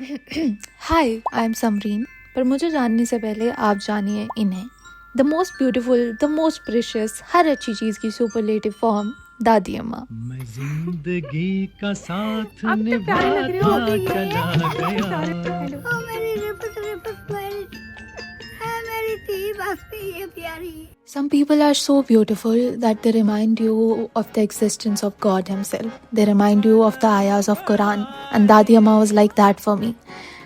Hi, I am Samreen. पर मुझे जानने से पहले आप जानिए इन्हें। The most beautiful, the most precious, हर अच्छी चीज़ की सुपरलेटिव फॉर्म, दादी अम्मा। मैं जिंदगी का साथ आप कितने प्यारे लग रहे हो। निभाता चला गया। हेलो। ओ मेरी रिपस रिपस स्माइल है मेरी थी बस ये प्यारी। Some people are so beautiful that they remind you of the existence of God Himself. They remind you of the ayahs of Quran. And Dadi Amma was like that for me.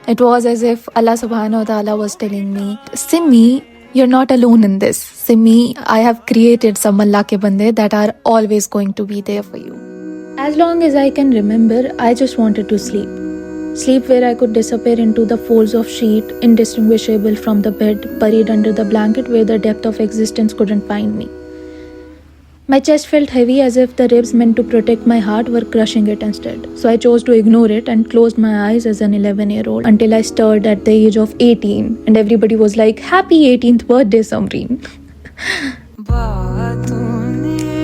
It was as if Allah subhanahu wa ta'ala was telling me, Simmi, you're not alone in this. Simmi, I have created some Allah ke bande that are always going to be there for you. As long as I can remember, I just wanted to sleep. Sleep where I could disappear into the folds of sheet, indistinguishable from the bed, buried under the blanket where the depth of existence couldn't find me. My chest felt heavy as if the ribs meant to protect my heart were crushing it instead. So I chose to ignore it and closed my eyes as an 11-year-old until I stirred at the age of 18 and everybody was like, Happy 18th birthday, Samreen.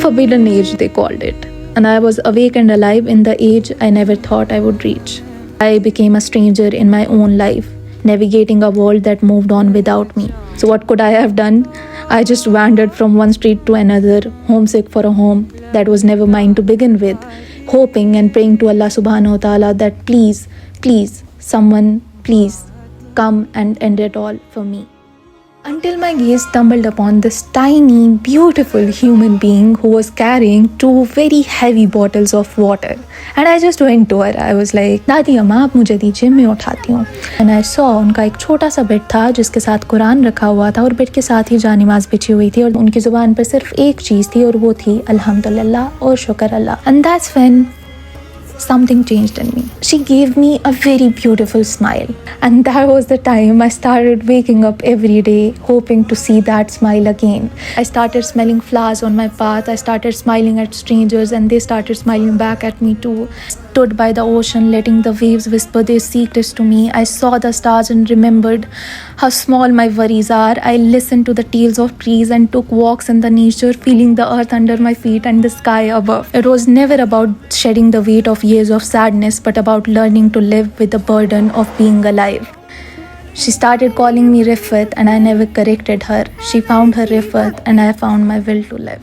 Forbidden age, they called it. And I was awake and alive in the age I never thought I would reach. I became a stranger in my own life, navigating a world that moved on without me. So what could I have done? I just wandered from one street to another, homesick for a home that was never mine to begin with, hoping and praying to Allah subhanahu wa ta'ala that please, someone, please, come and end it all for me. Until my gaze stumbled upon this tiny, beautiful human being who was carrying 2 very heavy bottles of water. And I just went to her. I was like, दादी अम्मा आप मुझे दीजिए, मैं उठाती हूँ. And I saw उनका एक छोटा सा बेड था जिसके साथ कुरान रखा हुआ था और बेड के साथ ही जानिमाज़ बिछी हुई थी और उनकी ज़ुबान पर सिर्फ एक चीज़ थी और वो थी अल्हम्दुलिल्लाह और शुक्र अल्लाह. And that's when something changed in me. She gave me a very beautiful smile. And that was the time I started waking up every day hoping to see that smile again. I started smelling flowers on my path. I started smiling at strangers and they started smiling back at me too. Stood by the ocean letting the waves whisper their secrets to me. I saw the stars and remembered how small my worries are. I listened to the tales of trees and took walks in the nature, feeling the earth under my feet and the sky above. It was never about shedding the weight of years of sadness, but about learning to live with the burden of being alive. She started calling me Rifat and I never corrected her. She found her Rifat and I found my will to live.